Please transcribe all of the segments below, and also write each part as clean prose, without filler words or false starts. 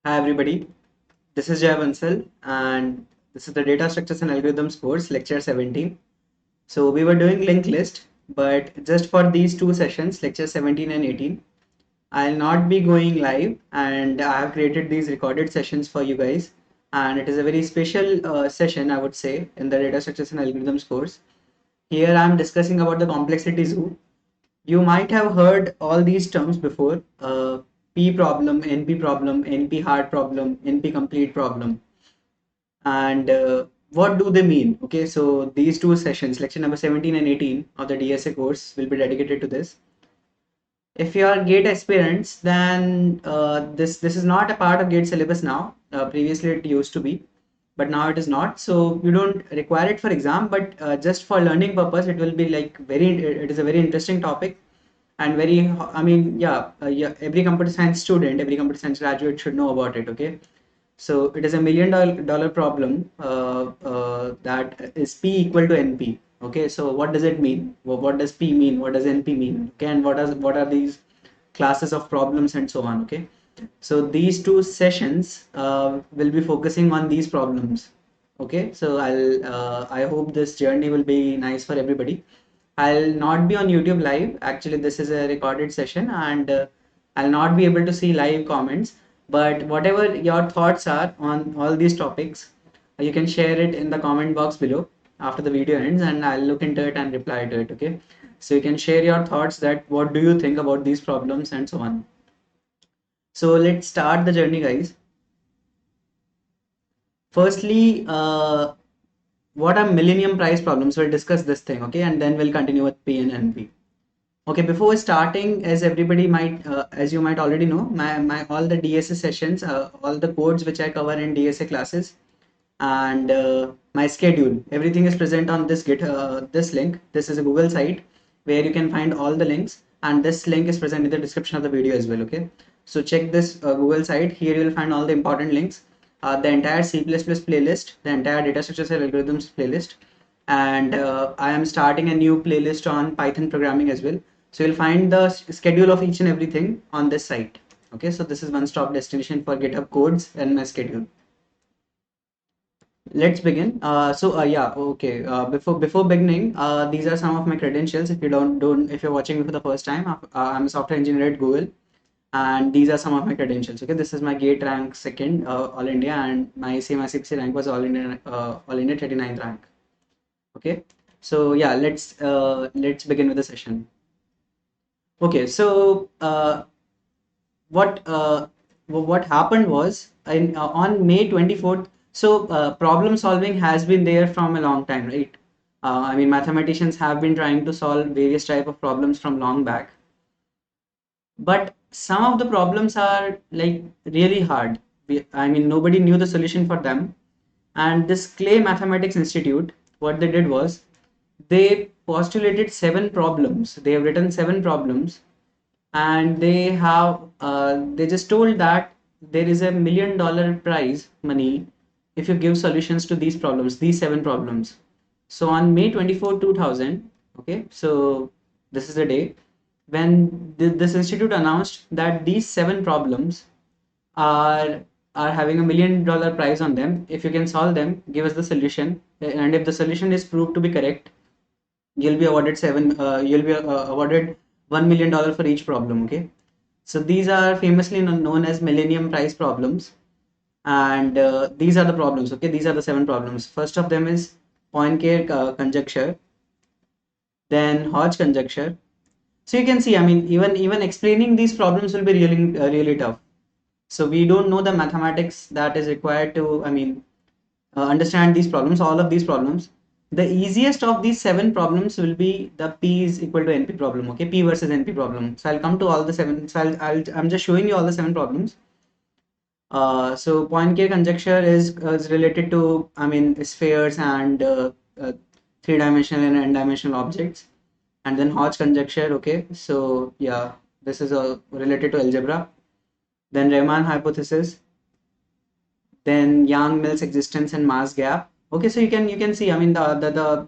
Hi everybody, this is Jay Bansal and this is the Data Structures and Algorithms course, lecture 17. So we were doing linked list, but just for these two sessions, lecture 17 and 18, I'll not be going live and I have created these recorded sessions for you guys. And it is a very special session, I would say, in the Data Structures and Algorithms course. Here I'm discussing about the complexity zoo. You might have heard all these terms before, P problem, NP problem, NP hard problem, NP complete problem. And what do they mean? Okay, so these two sessions, lecture number 17 and 18 of the DSA course will be dedicated to this. If you are GATE aspirants, then this is not a part of GATE syllabus now. Previously it used to be, but now it is not. So you don't require it for exam, but just for learning purpose, it will be like it is a very interesting topic and very, I mean, yeah, every computer science student, every computer science graduate should know about it. Okay, so it is a $1 million problem that is P equal to NP. Okay, so what does it mean? What does P mean? What does NP mean? Okay, and what are these classes of problems and so on? Okay, so these two sessions will be focusing on these problems. Okay, so I hope this journey will be nice for everybody. I'll not be on YouTube live. Actually, this is a recorded session and I'll not be able to see live comments. But whatever your thoughts are on all these topics, you can share it in the comment box below after the video ends and I'll look into it and reply to it. Okay. So you can share your thoughts that what do you think about these problems and so on. So let's start the journey, guys. Firstly, what are millennium prize problems? We'll discuss this thing, okay, and then we'll continue with P and NP. Okay, before starting, as everybody might, as you might already know, my all the DSA sessions, all the codes which I cover in DSA classes, and my schedule, everything is present on this link. This is a Google site where you can find all the links, and this link is present in the description of the video as well. Okay, so check this Google site. Here you will find all the important links, the entire C++ playlist, the entire data structures and algorithms playlist, and I am starting a new playlist on Python programming as well. So you'll find the schedule of each and everything on this site. Okay, so this is one-stop destination for GitHub codes and my schedule. Let's begin. Yeah, okay. Before beginning, these are some of my credentials. If you don't if you're watching me for the first time, I'm a software engineer at Google, and these are some of my credentials. Okay, this is my GATE rank second, All India, and my same ICPC rank was All India 39th rank. Okay, so yeah, let's begin with the session. Okay, so what uh, what happened was on May 24th. So problem solving has been there from a long time, right? I mean, mathematicians have been trying to solve various type of problems from long back, but some of the problems are like really hard. I mean, nobody knew the solution for them. And this Clay Mathematics Institute, what they did was they postulated seven problems. They have written seven problems and they just told that there is a $1 million prize money if you give solutions to these seven problems. So on May 24, 2000, okay, so this is the day when this institute announced that these seven problems are are having a $1 million prize on them. If you can solve them, give us the solution, and if the solution is proved to be correct, you'll be awarded $1 million for each problem. Okay, so these are famously known as Millennium Prize problems, and these are the problems. Okay, these are the seven problems. First of them is Poincare conjecture, then Hodge conjecture. So you can see, I mean, even explaining these problems will be really tough. So we don't know the mathematics that is required to, I mean, understand these problems, all of these problems. The easiest of these seven problems will be the P is equal to NP problem. Okay, P versus NP problem. So I'll come to all the seven. So I'm just showing you all the seven problems. So Poincare conjecture is related to, I mean, spheres and three-dimensional and n-dimensional objects. And then Hodge conjecture. Okay, so yeah, this is related to algebra. Then Riemann hypothesis, then Yang-Mills existence and mass gap. Okay, so you can see, I mean, the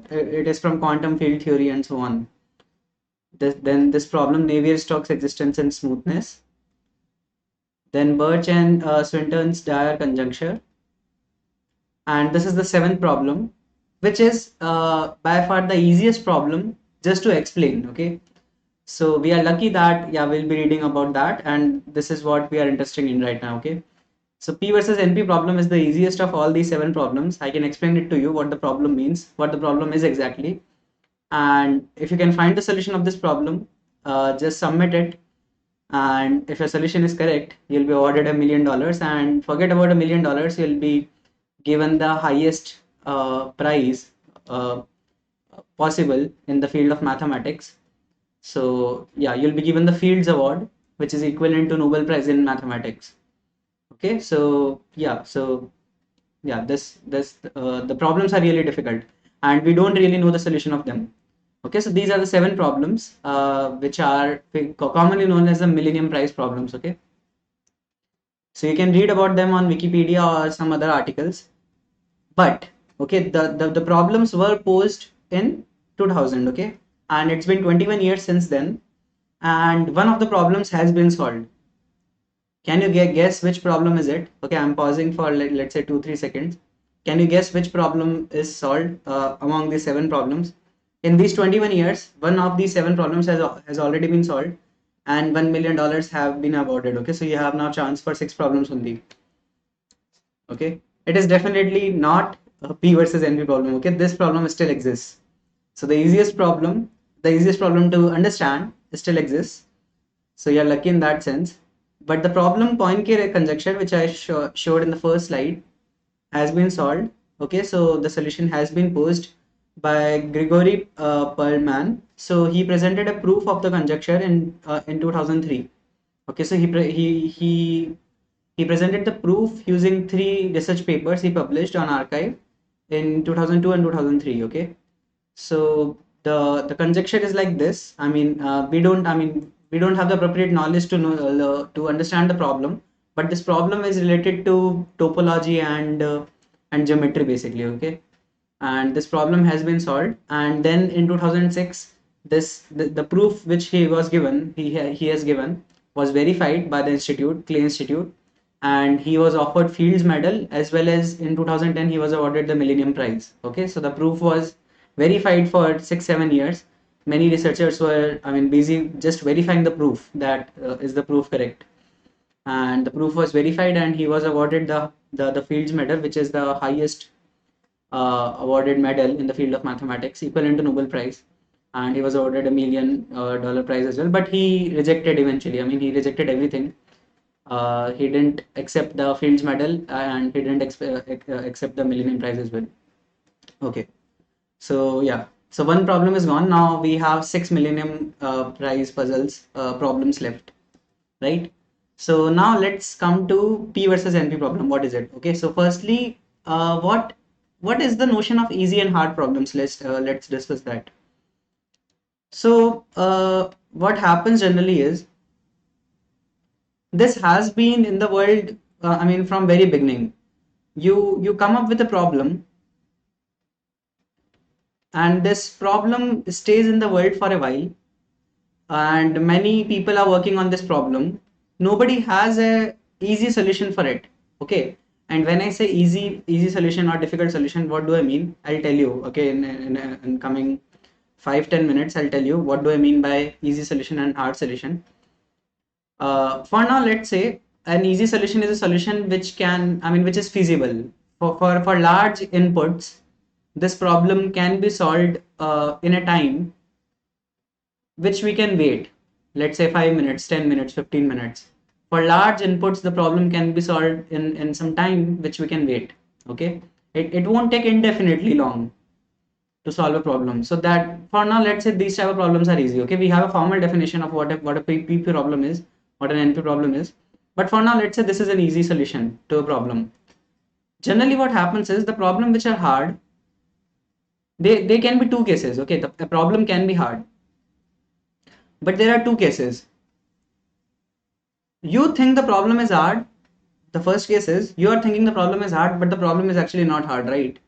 it is from quantum field theory and so on. Then this problem, Navier-Stokes existence and smoothness. then Birch and Swinton's Dyer conjecture, and this is the seventh problem, which is by far the easiest problem just to explain. Okay, so we are lucky that yeah we'll be reading about that, and this is what we are interested in right now. Okay, so P versus NP problem is the easiest of all these seven problems. I can explain it to you what the problem means, what the problem is exactly, and if you can find the solution of this problem, just submit it, and if your solution is correct, you'll be awarded $1 million, and forget about $1 million, you'll be given the highest prize possible in the field of mathematics. So yeah, you'll be given the Fields Award, which is equivalent to Nobel Prize in mathematics. Okay, so yeah, the problems are really difficult, and we don't really know the solution of them. Okay, so these are the seven problems which are commonly known as the Millennium Prize problems. Okay, so you can read about them on Wikipedia or some other articles. But okay, the problems were posed in 2000. Okay, and it's been 21 years since then, and one of the problems has been solved. Can you guess which problem is it? Okay, I'm pausing for let's say 2-3 seconds. Can you guess which problem is solved among these seven problems? In these 21 years, one of these seven problems has already been solved, and $1 million have been awarded. Okay, so you have now chance for six problems only. Okay, it is definitely not a P versus NP problem. Okay, this problem still exists. So the easiest problem to understand still exists. So you're lucky in that sense. But the problem Poincare conjecture, which I showed in the first slide, has been solved. Okay, so the solution has been posed by Grigory Perlman. So he presented a proof of the conjecture in 2003. Okay, so he presented the proof using three research papers he published on arXiv in 2002 and 2003. Okay, so the conjecture is like this. We don't have the appropriate knowledge to know to understand the problem, but this problem is related to topology and geometry basically. Okay, and this problem has been solved, and then in 2006 the proof which he has given was verified by the institute, Clay Institute, and he was offered Fields Medal, as well as in 2010 he was awarded the Millennium Prize. Okay, so the proof was verified for 6-7 years. Many researchers were busy just verifying the proof that is the proof correct, and the proof was verified, and he was awarded the Fields Medal, which is the highest awarded medal in the field of mathematics, equivalent to Nobel Prize, and he was awarded $1 million prize as well. But he rejected eventually. He rejected everything. He didn't accept the Fields Medal, and he didn't accept the Millennium Prize as well. Okay, so yeah, so one problem is gone. Now we have six Millennium Prize puzzles problems left, right? So now let's come to P versus NP problem. What is it? Okay, so firstly, what is the notion of easy and hard problems? Let's discuss that. So what happens generally is, this has been in the world, from very beginning. You come up with a problem, and this problem stays in the world for a while, and many people are working on this problem. Nobody has a easy solution for it. Okay, and when I say easy solution or difficult solution, what do I mean? I'll tell you. Okay, in coming 5-10 minutes, I'll tell you what do I mean by easy solution and hard solution. For now, let's say an easy solution is a solution which is feasible for large inputs. This problem can be solved in a time which we can wait. Let's say 5 minutes, 10 minutes, 15 minutes. For large inputs, the problem can be solved in some time which we can wait. Okay, it won't take indefinitely long to solve a problem. So that for now, let's say these type of problems are easy. Okay, we have a formal definition of what a P problem is, what an NP problem is. But for now, let's say this is an easy solution to a problem. Generally, what happens is the problem which are hard, they can be two cases. Okay, the problem can be hard, but there are two cases. You think the problem is hard. The first case is you are thinking the problem is hard, but the problem is actually not hard, right?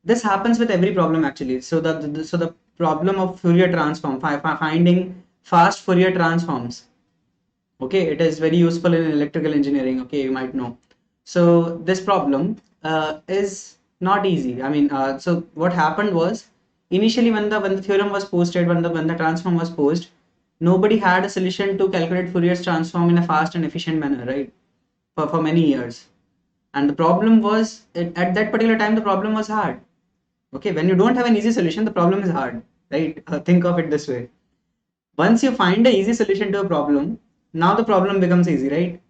This happens with every problem actually. So the problem of Fourier transform, finding fast Fourier transforms. Okay, it is very useful in electrical engineering. Okay, you might know. So this problem is not easy. I mean, so what happened was initially when the theorem was posted, when the transform was posed, nobody had a solution to calculate Fourier's transform in a fast and efficient manner, right? For many years. And the problem was at that particular time the problem was hard. Okay, when you don't have an easy solution, the problem is hard, right? Think of it this way. Once you find a easy solution to a problem, now the problem becomes easy, right?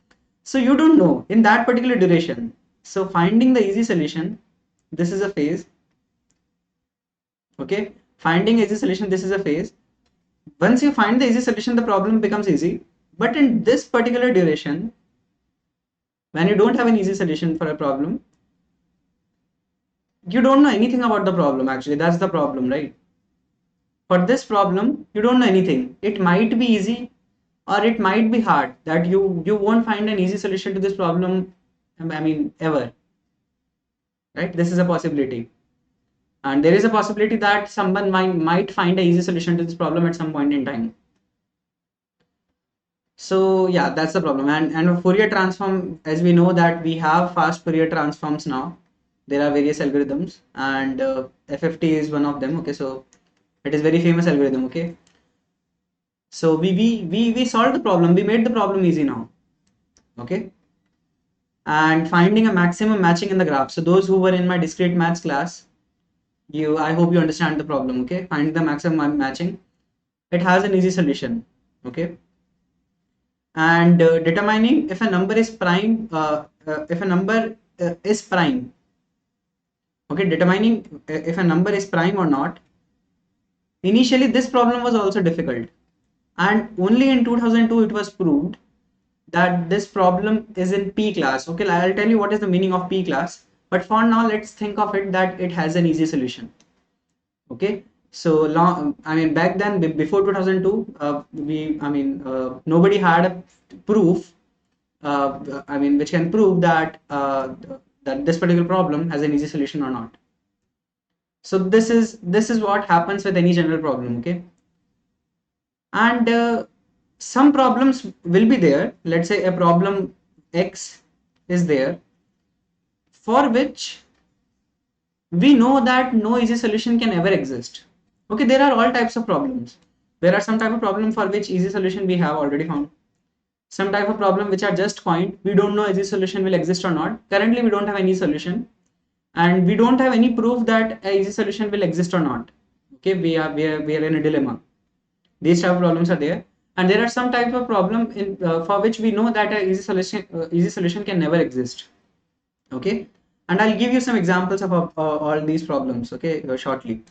So you don't know in that particular duration. So finding the easy solution, this is a phase. Okay, finding easy solution, this is a phase. Once you find the easy solution, the problem becomes easy. But in this particular duration, when you don't have an easy solution for a problem, you don't know anything about the problem. Actually, that's the problem, right? For this problem, you don't know anything. It might be easy or it might be hard, that you won't find an easy solution to this problem, I mean, ever, right? This is a possibility. And there is a possibility that someone might find an easy solution to this problem at some point in time. So yeah, that's the problem. And a Fourier transform, as we know that we have fast Fourier transforms now. There are various algorithms, and FFT is one of them. Okay, so it is very famous algorithm. Okay, so we solved the problem. We made the problem easy now. Okay, and finding a maximum matching in the graph. So those who were in my discrete maths class, I hope you understand the problem. Okay, find the maximum matching. It has an easy solution. Okay, and determining if a number is prime, if a number is prime. Okay, determining if a number is prime or not. Initially, this problem was also difficult, and only in 2002 it was proved that this problem is in P class. Okay, I'll tell you what is the meaning of P class, but for now let's think of it that it has an easy solution. Okay, so long, I mean, back then before 2002, nobody had a proof, I mean, which can prove that that this particular problem has an easy solution or not. So this is what happens with any general problem. Okay, and some problems will be there. Let's say a problem X is there, for which we know that no easy solution can ever exist. Okay, there are all types of problems. There are some type of problem for which easy solution we have already found. Some type of problem which are just point, we don't know easy solution will exist or not. Currently we don't have any solution, and we don't have any proof that a easy solution will exist or not. Okay, we are in a dilemma. These type of problems are there, and there are some type of problem for which we know that a easy solution can never exist. Okay, and I'll give you some examples of all these problems. Okay, shortly.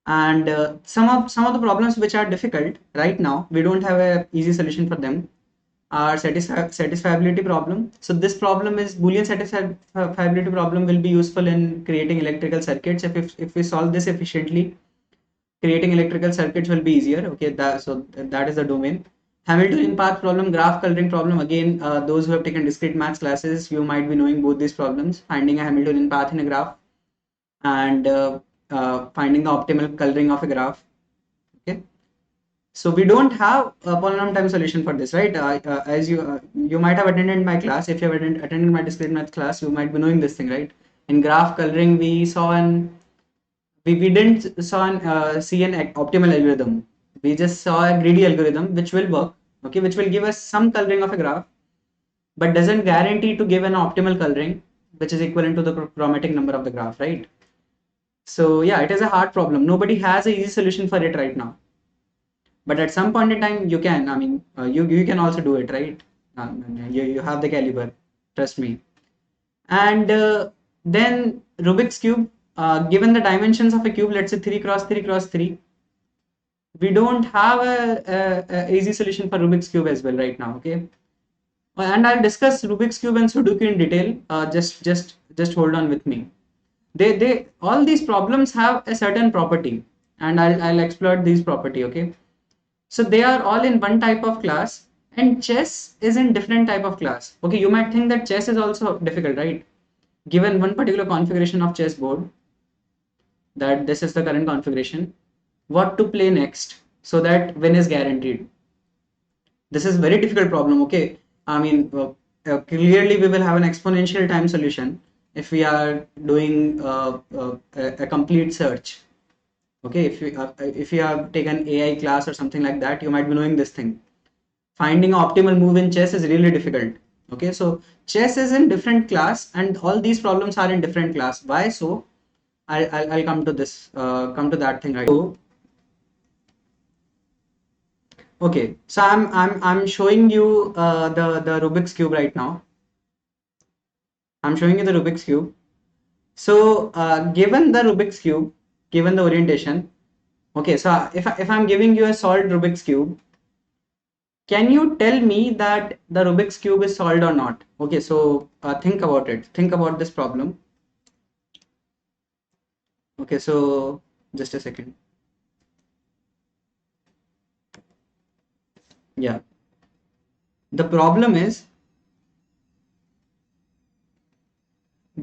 And some of the problems which are difficult right now, we don't have a easy solution for them, are satisfiability problem. So this problem is Boolean satisfiability problem, will be useful in creating electrical circuits. If we solve this efficiently, creating electrical circuits will be easier. Okay, that is the domain. Hamiltonian path problem, graph coloring problem. Again, those who have taken discrete maths classes, you might be knowing both these problems: finding a Hamiltonian path in a graph, and finding the optimal coloring of a graph. Okay, so we don't have a polynomial time solution for this, right? As you might have attended my class. If you have attended my discrete math class, you might be knowing this thing, right? In graph coloring, we didn't see an optimal algorithm. We just saw a greedy algorithm which will work. Okay, which will give us some coloring of a graph, but doesn't guarantee to give an optimal coloring which is equivalent to the chromatic number of the graph, right? So yeah, it is a hard problem. Nobody has an easy solution for it right now, but at some point in time you can. I mean, you can also do it, right? You have the caliber, trust me. And then Rubik's cube, given the dimensions of a cube, let's say 3 cross 3 cross 3, we don't have a easy solution for Rubik's cube as well right now. Okay, and I'll discuss Rubik's cube and Sudoku in detail. Just hold on with me. They all these problems have a certain property, and I'll explore these property. Okay, so they are all in one type of class, and chess is in different type of class. Okay, you might think that chess is also difficult, right? Given one particular configuration of chessboard, that this is the current configuration, what to play next so that win is guaranteed. This is very difficult problem. Okay, I mean, clearly we will have an exponential time solution if we are doing a complete search. Okay, if you have taken AI class or something like that, you might be knowing this thing. Finding optimal move in chess is really difficult. Okay, so chess is in different class, and all these problems are in different class. Why so? I'll come to this, come to that thing right. So, okay, so I'm showing you the Rubik's cube right now. I'm showing you the Rubik's cube. So given the Rubik's cube, given the orientation, okay. So if I'm giving you a solved Rubik's cube, can you tell me that the Rubik's cube is solved or not? Okay, so think about it. Think about this problem. Okay, so just a second. Yeah. The problem is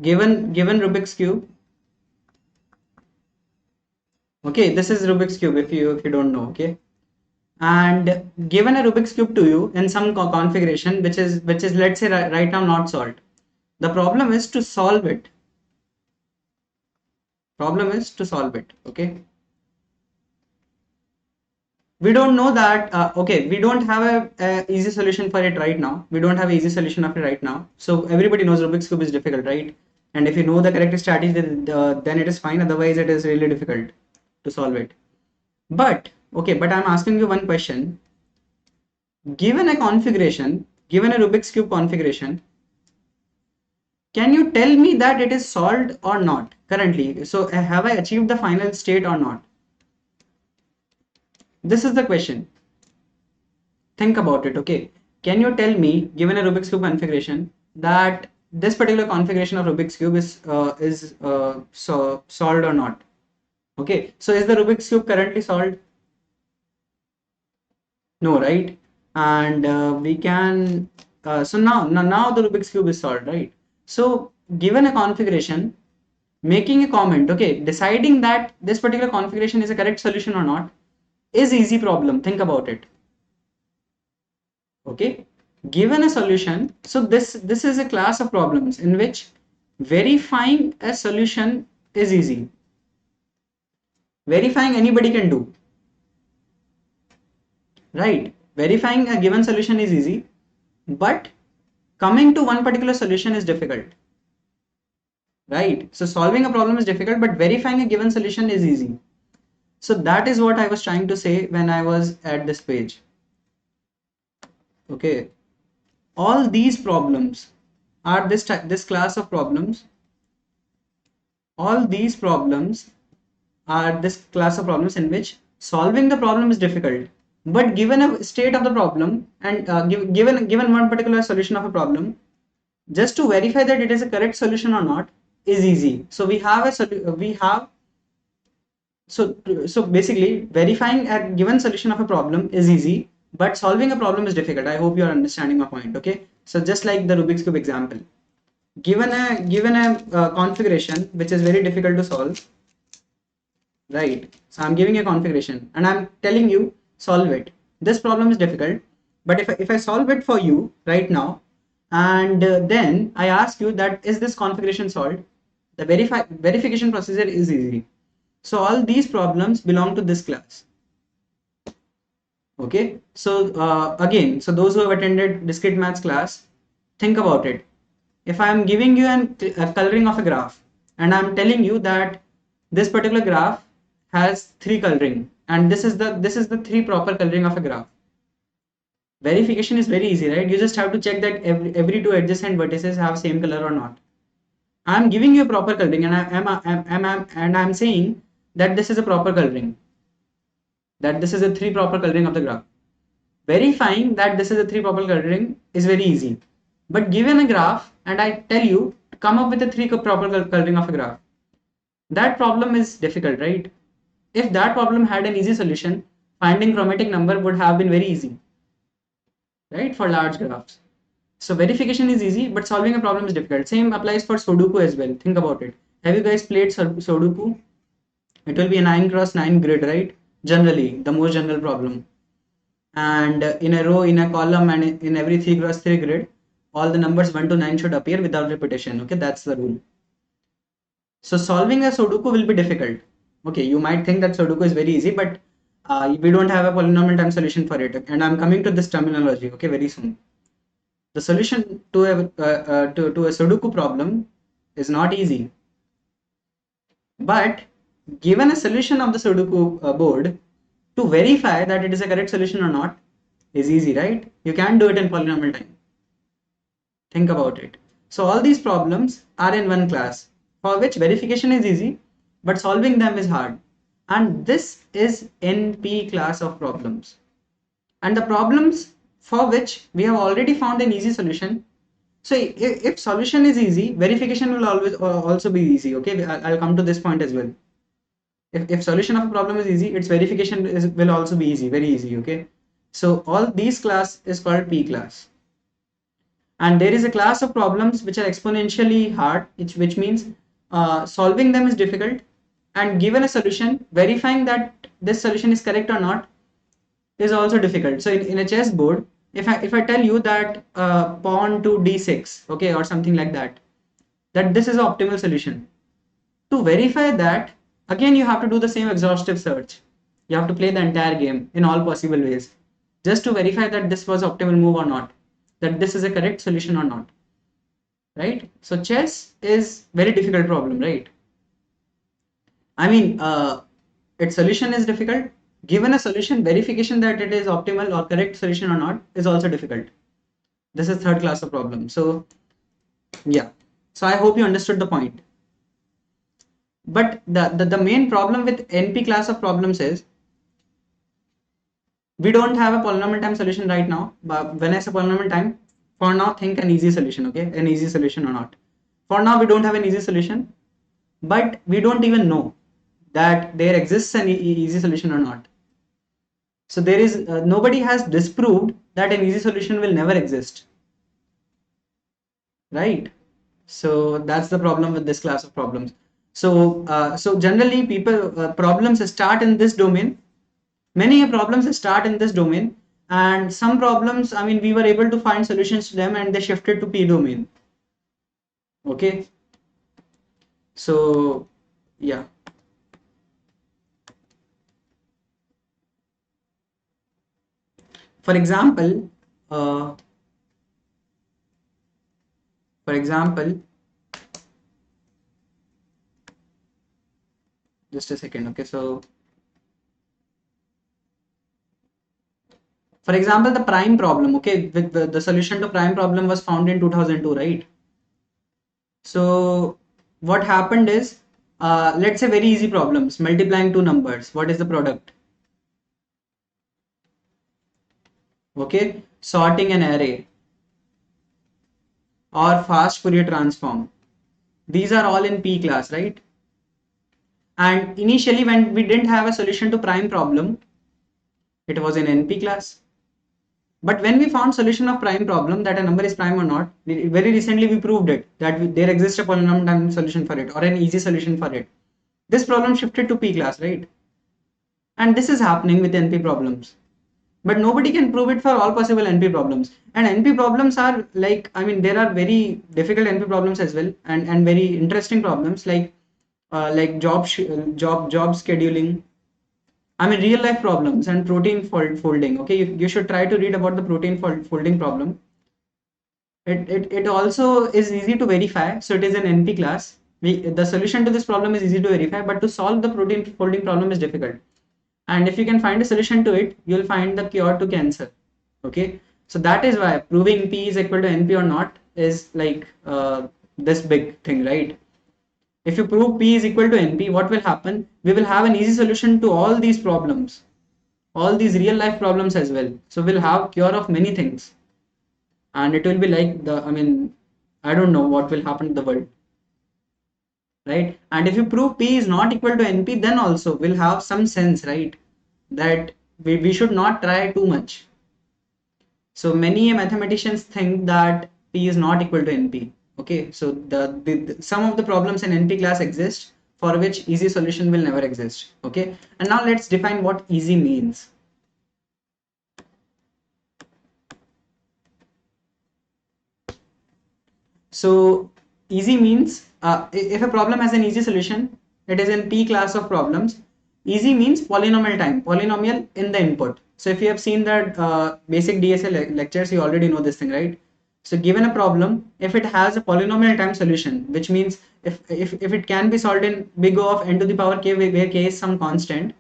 given Rubik's cube. Okay, this is Rubik's cube if you don't know, okay? And given a Rubik's cube to you in some configuration which is let's say right now not solved. The problem is to solve it. Problem is to solve it, okay? We don't know that, okay, we don't have a easy solution for it right now. We don't have an easy solution of it right now. So everybody knows Rubik's cube is difficult, right? And if you know the correct strategy, then it is fine. Otherwise, it is really difficult to solve it. But, okay, but I'm asking you one question. Given a configuration, given a Rubik's cube configuration, can you tell me that it is solved or not currently? So have I achieved the final state or not? This is the question. Think about it, okay? Can you tell me, given a Rubik's cube configuration, that this particular configuration of Rubik's cube is solved or not? Okay, so is the Rubik's cube currently solved? No, right? And we can so now the Rubik's cube is solved, right? So given a configuration, making a comment, okay, deciding that this particular configuration is a correct solution or not is easy problem. Think about it. Okay, given a solution, so this is a class of problems in which verifying a solution is easy. Verifying anybody can do, right? Verifying a given solution is easy, but coming to one particular solution is difficult, right? So solving a problem is difficult, but verifying a given solution is easy. So that is what I was trying to say when I was at this page. Okay, all these problems are this class of problems. All these problems are this class of problems in which solving the problem is difficult, but given a state of the problem and given one particular solution of a problem, just to verify that it is a correct solution or not is easy. So we have so basically verifying a given solution of a problem is easy, but solving a problem is difficult. I hope you are understanding my point. Okay, so just like the Rubik's cube example, given a configuration which is very difficult to solve, right? So I'm giving a configuration and I'm telling you solve it. This problem is difficult, but if I solve it for you right now, and then I ask you that is this configuration solved, the verification procedure is easy. So all these problems belong to this class. Okay, so again, so those who have attended discrete maths class, think about it. If I am giving you a coloring of a graph and I'm telling you that this particular graph has 3 coloring and this is the 3 proper coloring of a graph, verification is very easy, right? You just have to check that every 2 adjacent vertices have same color or not. I'm giving you a proper coloring and I'm saying that this is a proper coloring, that this is a 3 proper coloring of the graph. Verifying that this is a 3 proper coloring is very easy, but given a graph and I tell you to come up with a 3 proper coloring of a graph, that problem is difficult, right? If that problem had an easy solution, finding chromatic number would have been very easy, right, for large graphs. So verification is easy, but solving a problem is difficult. Same applies for Sudoku as well. Think about it. Have you guys played Sudoku? It will be a 9 cross 9 grid, right? Generally, the most general problem. and in a row, in a column, and in every 3x3 grid, all the numbers 1 to 9 should appear without repetition. Okay, that's the rule. So solving a Sudoku will be difficult. Okay, you might think that Sudoku is very easy, but we don't have a polynomial time solution for it. And I'm coming to this terminology, okay, very soon. The solution to a Sudoku problem is not easy. But given a solution of the Sudoku board, to verify that it is a correct solution or not is easy, right? You can do it in polynomial time. Think about it. So all these problems are in one class, for which verification is easy, but solving them is hard. And this is NP class of problems. And the problems for which we have already found an easy solution. So if solution is easy, verification will always also be easy. Okay, I'll come to this point as well. If solution of a problem is easy, its verification will also be easy, very easy. Okay, so all these class is called P class. And there is a class of problems which are exponentially hard, which means solving them is difficult, and given a solution, verifying that this solution is correct or not is also difficult. So in a chessboard, if I tell you that pawn to d6, okay, or something like that, that this is an optimal solution, to verify that, again you have to do the same exhaustive search. You have to play the entire game in all possible ways just to verify that this was optimal move or not, that this is a correct solution or not, right? So chess is very difficult problem, right? I mean, its solution is difficult. Given a solution, verification that it is optimal or correct solution or not is also difficult. This is third class of problem. So yeah, so I hope you understood the point. But the main problem with NP class of problems is we don't have a polynomial time solution right now. But when I say polynomial time, for now think an easy solution, okay? An easy solution or not. For now we don't have an easy solution, but we don't even know that there exists an easy solution or not. So there is nobody has disproved that an easy solution will never exist, right? So that's the problem with this class of problems. So so generally people problems start in this domain. Many problems start in this domain, and some problems, I mean, we were able to find solutions to them and they shifted to P domain. Okay, so yeah. For example, uh, for example, just a second. Okay, so for example, the prime problem, okay, with the solution to prime problem was found in 2002, right? So what happened is, let's say very easy problems, multiplying two numbers, what is the product? Okay, sorting an array or fast Fourier transform. These are all in P class, right? And initially when we didn't have a solution to prime problem, it was in NP class. But when we found solution of prime problem, that a number is prime or not, very recently we proved it, that there exists a polynomial time solution for it or an easy solution for it. This problem shifted to P class, right? And this is happening with NP problems. But nobody can prove it for all possible NP problems. And NP problems are like, I mean, there are very difficult NP problems as well, and very interesting problems like job scheduling. I mean, real life problems and protein folding. Okay, you should try to read about the protein folding problem. It also is easy to verify. So it is an NP class. The solution to this problem is easy to verify, but to solve the protein folding problem is difficult. And if you can find a solution to it, you'll find the cure to cancer. Okay, so that is why proving P is equal to NP or not is like this big thing, right? If you prove P is equal to NP, what will happen? We will have an easy solution to all these problems, all these real life problems as well. So we'll have cure of many things, and it will be like I mean, I don't know what will happen to the world, right? And if you prove P is not equal to NP, then also we'll have some sense, right? That we should not try too much. So many mathematicians think that P is not equal to NP. Okay, so some of the problems in NP class exist for which easy solution will never exist. Okay, and now let's define what easy means. So easy means if a problem has an easy solution, it is in P class of problems. Easy means polynomial time, polynomial in the input. So if you have seen that basic DSA lectures, you already know this thing, right? So given a problem, if it has a polynomial time solution, which means if it can be solved in big O of n to the power k, where k is some constant,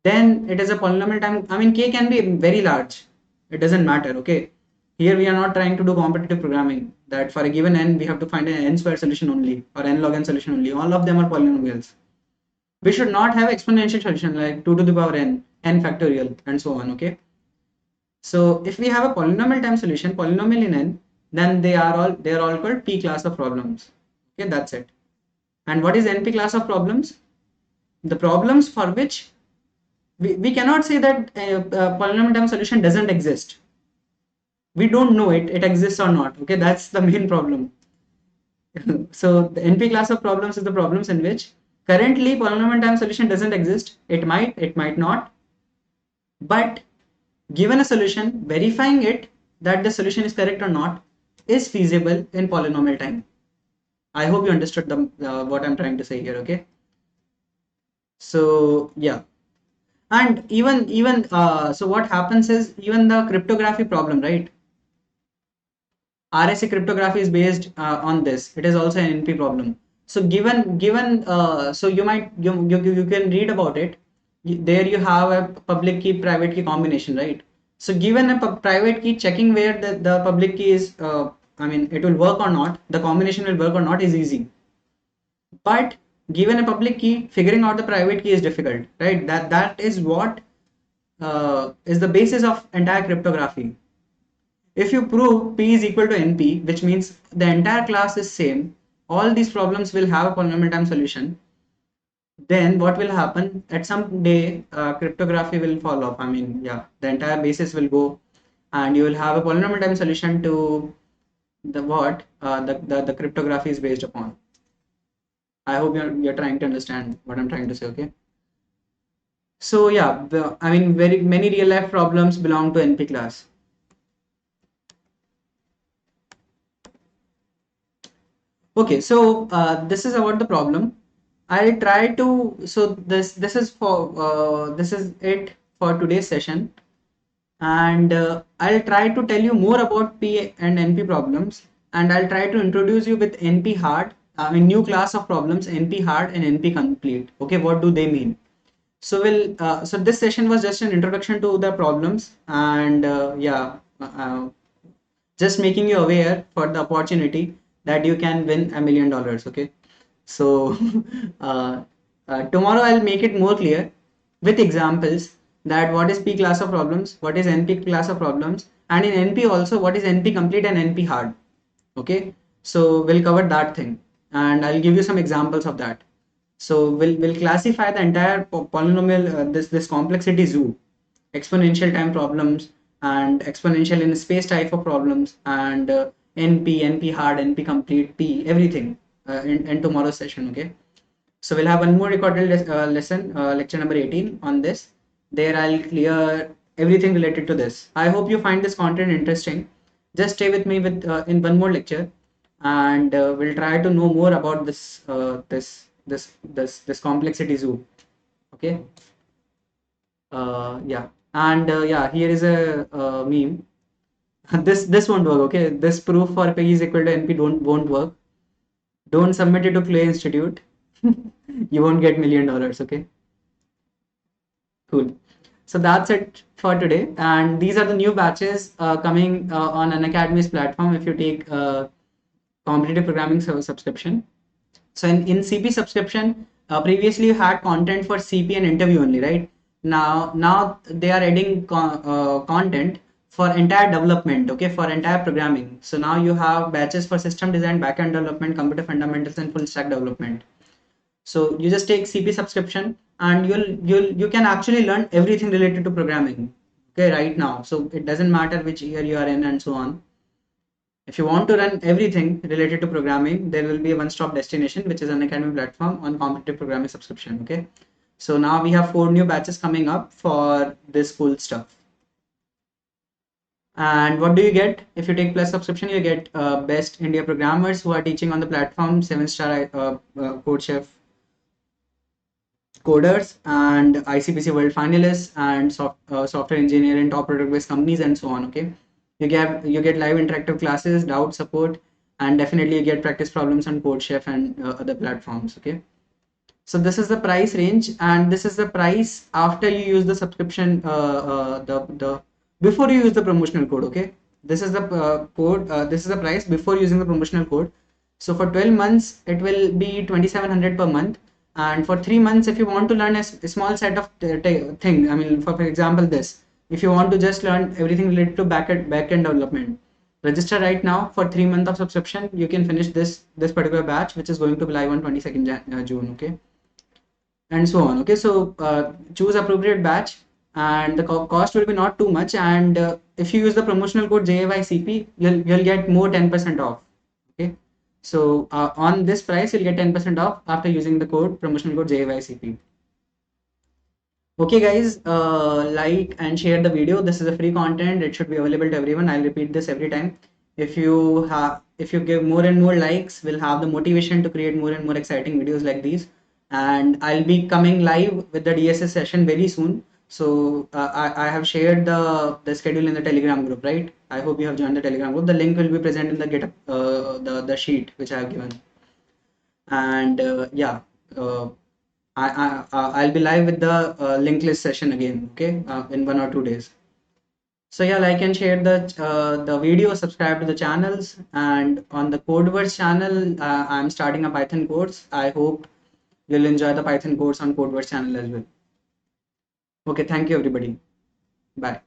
then it is a polynomial time. I mean, k can be very large. It doesn't matter. Okay. Here we are not trying to do competitive programming that for a given n, we have to find an n square solution only or n log n solution only. All of them are polynomials. We should not have exponential solution like 2 to the power n, n factorial and so on. Okay. So if we have a polynomial time solution, polynomial in n, then they are all called P class of problems. Okay. That's it. And what is NP class of problems? The problems for which we cannot say that a polynomial time solution doesn't exist. We don't know it exists or not. Okay, that's the main problem. So the NP class of problems is the problems in which currently polynomial time solution doesn't exist. It might not, but given a solution, verifying it that the solution is correct or not is feasible in polynomial time. I hope you understood what I'm trying to say here. Okay, so yeah. And even so what happens is even the cryptography problem, right? RSA cryptography is based on this. It is also an NP problem. So given so you can read about it. There you have a public key private key combination, right? So given a private key, checking where the public key is, I mean it will work or not, the combination will work or not is easy. But given a public key, figuring out the private key is difficult, right? That is what is the basis of entire cryptography. If you prove P is equal to NP, which means the entire class is same, all these problems will have a polynomial time solution. Then what will happen? At some day, cryptography will fall off. I mean, yeah, the entire basis will go, and you will have a polynomial time solution to the what the cryptography is based upon. I hope you're trying to understand what I'm trying to say. Okay. So yeah, I mean, very many real life problems belong to NP class. Okay, so this is about the problem. I'll try to. So this is for this is it for today's session, and I'll try to tell you more about P and NP problems, and I'll try to introduce you with NP hard. I mean, new class of problems, NP hard and NP complete. Okay, what do they mean? So so this session was just an introduction to the problems, and yeah, just making you aware for the opportunity that you can win $1 million. Okay, so uh, tomorrow I'll make it more clear with examples that what is P class of problems, what is NP class of problems, and in NP also what is NP complete and NP hard. Okay, so we'll cover that thing, and I'll give you some examples of that. So we'll classify the entire polynomial this complexity zoo, exponential time problems and exponential in space type of problems, and NP, NP hard, NP complete, P, everything in tomorrow's session. Okay. So we'll have one more recorded lesson, lecture number 18 on this. There I'll clear everything related to this. I hope you find this content interesting. Just stay with me with in one more lecture, and we'll try to know more about this complexity zoo. Okay. Yeah, and yeah, here is a meme. This won't work. Okay, this proof for P is equal to NP won't work. Don't submit it to Clay Institute. You won't get $1 million. Okay, cool. So that's it for today, and these are the new batches coming on Unacademy's platform if you take competitive programming subscription. So in CP subscription, previously you had content for CP and interview only, right? Now they are adding content for entire development, okay, for entire programming. So now you have batches for system design, backend development, computer fundamentals, and full stack development. So you just take CP subscription, and you can actually learn everything related to programming, okay, right now. So it doesn't matter which year you are in and so on. If you want to run everything related to programming, there will be a one-stop destination, which is Unacademy platform on competitive programming subscription. Okay. So now we have 4 new batches coming up for this cool stuff. And what do you get if you take plus subscription? You get best India programmers who are teaching on the platform, 7-star CodeChef coders, and ICPC World finalists, and software engineer in top product-based companies, and so on. Okay, you get live interactive classes, doubt support, and definitely you get practice problems on CodeChef and other platforms. Okay. So this is the price range, and this is the price after you use the subscription, the before you use the promotional code. Okay, this is the code. This is the price before using the promotional code. So for 12 months, it will be 2,700 per month, and for 3 months, if you want to learn a small set of thing, I mean, for example, this. If you want to just learn everything related to backend development, register right now for 3 months of subscription. You can finish this particular batch, which is going to be live on 22nd June. Okay, and so on. Okay, so choose appropriate batch, and the cost will be not too much. And if you use the promotional code JAYCP, you'll get more 10% off. Okay, so on this price you'll get 10% off after using the promotional code JAYCP. Okay, guys, like and share the video. This is a free content. It should be available to everyone. I'll repeat this every time. If you give more and more likes, we'll have the motivation to create more and more exciting videos like these. And I'll be coming live with the DSS session very soon. So I have shared the schedule in the Telegram group, right? I hope you have joined the Telegram group. The link will be present in the GitHub, the sheet which I have given. And yeah. I'll be live with the linked list session again, okay, in 1 or 2 days. So yeah, like and share the video, subscribe to the channels, and on the Codeverse channel, I'm starting a Python course. I hope you'll enjoy the Python course on Codeverse channel as well. Okay, thank you everybody. Bye.